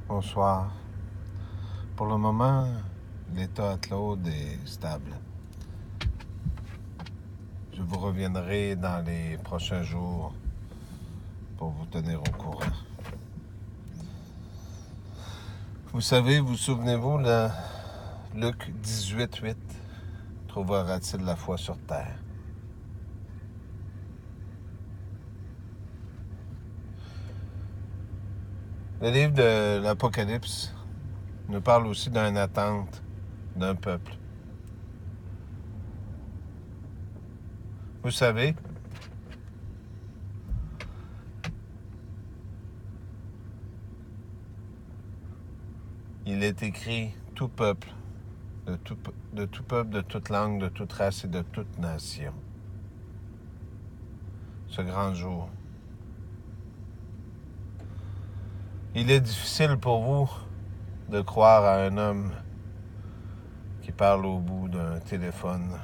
Bonsoir. Pour le moment, l'état à Claude est stable. Je vous reviendrai dans les prochains jours pour vous tenir au courant. Vous savez, vous souvenez-vous, Luc 18:8, trouvera-t-il la foi sur terre? Le livre de l'Apocalypse nous parle aussi d'une attente d'un peuple. Vous savez, il est écrit tout peuple, de tout peuple, de toute langue, de toute race et de toute nation. Ce grand jour. Il est difficile pour vous de croire à un homme qui parle au bout d'un téléphone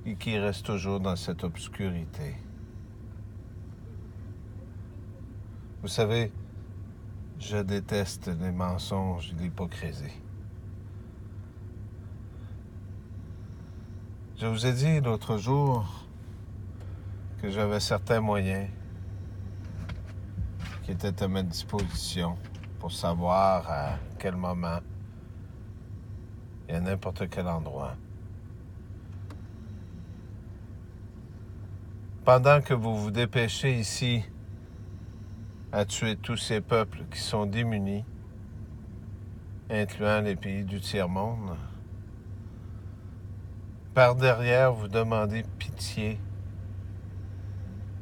et qui reste toujours dans cette obscurité. Vous savez, je déteste les mensonges et l'hypocrisie. Je vous ai dit l'autre jour que j'avais certains moyens qui étaient à ma disposition pour savoir à quel moment et à n'importe quel endroit. Pendant que vous vous dépêchez ici à tuer tous ces peuples qui sont démunis, incluant les pays du tiers-monde, par derrière, vous demandez pitié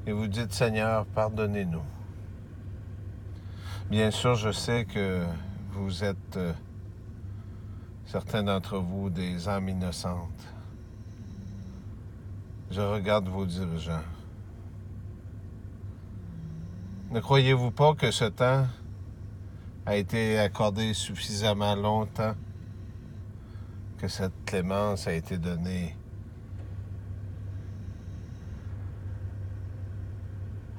et vous dites, Seigneur, pardonnez-nous. Bien sûr, je sais que vous êtes, certains d'entre vous, des âmes innocentes. Je regarde vos dirigeants. Ne croyez-vous pas que ce temps a été accordé suffisamment longtemps, que cette clémence a été donnée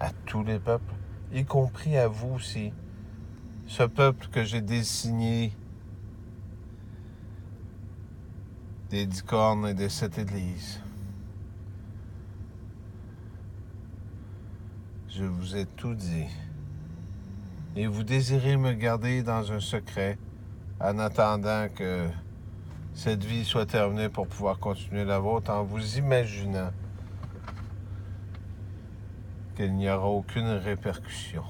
à tous les peuples, y compris à vous aussi, ce peuple que j'ai désigné des 10 cornes et des 7 églises. Je vous ai tout dit. Et vous désirez me garder dans un secret en attendant que cette vie soit terminée pour pouvoir continuer la vôtre en vous imaginant qu'il n'y aura aucune répercussion.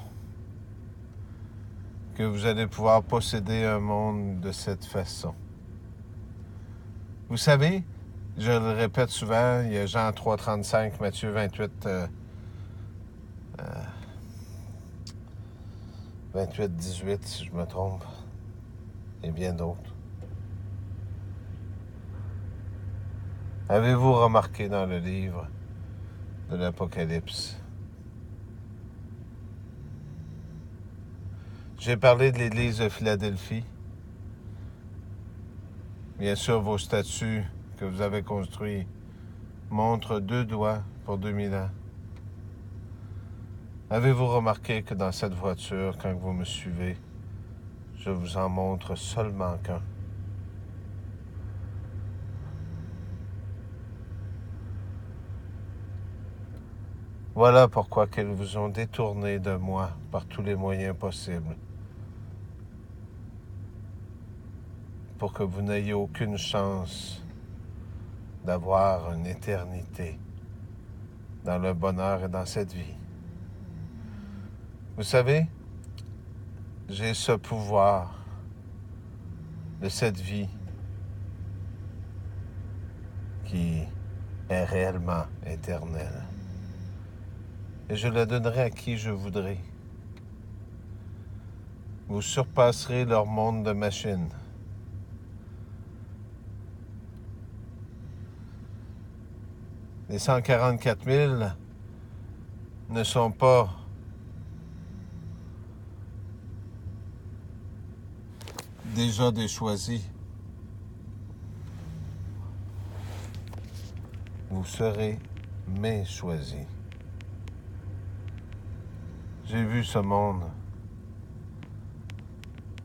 Que vous allez pouvoir posséder un monde de cette façon. Vous savez, je le répète souvent, il y a Jean 3,35, Matthieu 28, 18, si je me trompe, et bien d'autres. Avez-vous remarqué dans le livre de l'Apocalypse? J'ai parlé de l'Église de Philadelphie. Bien sûr, vos statues que vous avez construits montrent 2 doigts pour 2000 ans. Avez-vous remarqué que dans cette voiture, quand vous me suivez, je vous en montre seulement qu'un? Voilà pourquoi qu'ils vous ont détourné de moi par tous les moyens possibles, pour que vous n'ayez aucune chance d'avoir une éternité dans le bonheur et dans cette vie. Vous savez, j'ai ce pouvoir de cette vie qui est réellement éternelle. Et je la donnerai à qui je voudrais. Vous surpasserez leur monde de machines. Les 144 000 ne sont pas déjà des choisis. Vous serez mes choisis. J'ai vu ce monde.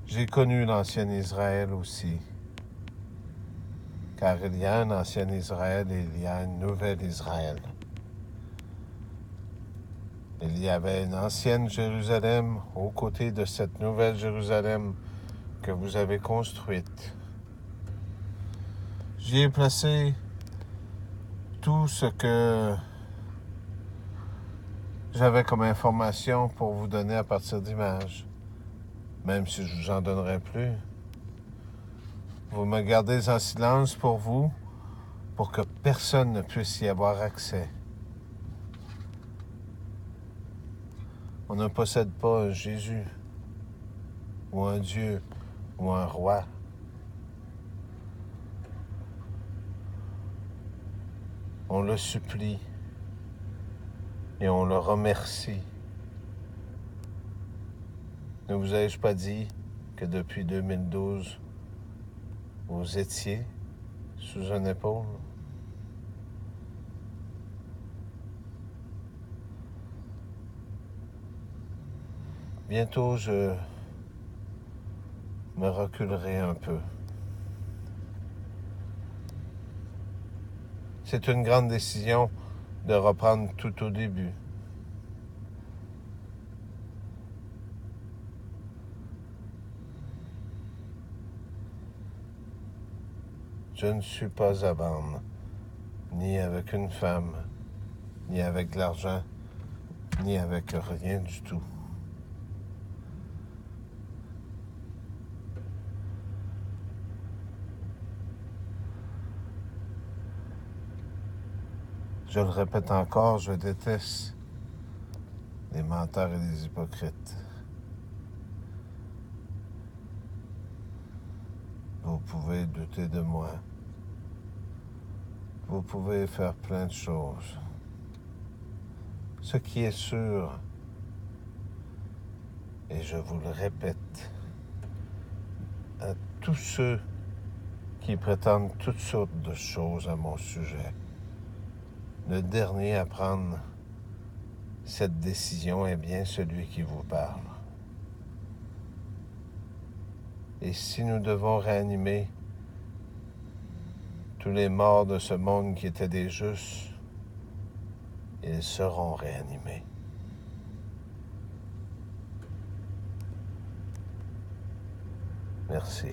J'ai connu l'ancien Israël aussi. Car il y a un ancien Israël et il y a une nouvelle Israël. Il y avait une ancienne Jérusalem aux côtés de cette nouvelle Jérusalem que vous avez construite. J'y ai placé tout ce que j'avais comme information pour vous donner à partir d'images, même si je vous en donnerai plus. Vous me gardez en silence pour vous, pour que personne ne puisse y avoir accès. On ne possède pas un Jésus, ou un Dieu, ou un roi. On le supplie et on le remercie. Ne vous ai-je pas dit que depuis 2012, vous étiez sous une épaule? Bientôt, je me reculerai un peu. C'est une grande décision de reprendre tout au début. Je ne suis pas à vendre, ni avec une femme, ni avec de l'argent, ni avec rien du tout. Je le répète encore, je déteste les menteurs et les hypocrites. Vous pouvez douter de moi. Vous pouvez faire plein de choses. Ce qui est sûr, et je vous le répète, à tous ceux qui prétendent toutes sortes de choses à mon sujet, le dernier à prendre cette décision est bien celui qui vous parle. Et si nous devons réanimer tous les morts de ce monde qui étaient des justes, ils seront réanimés. Merci.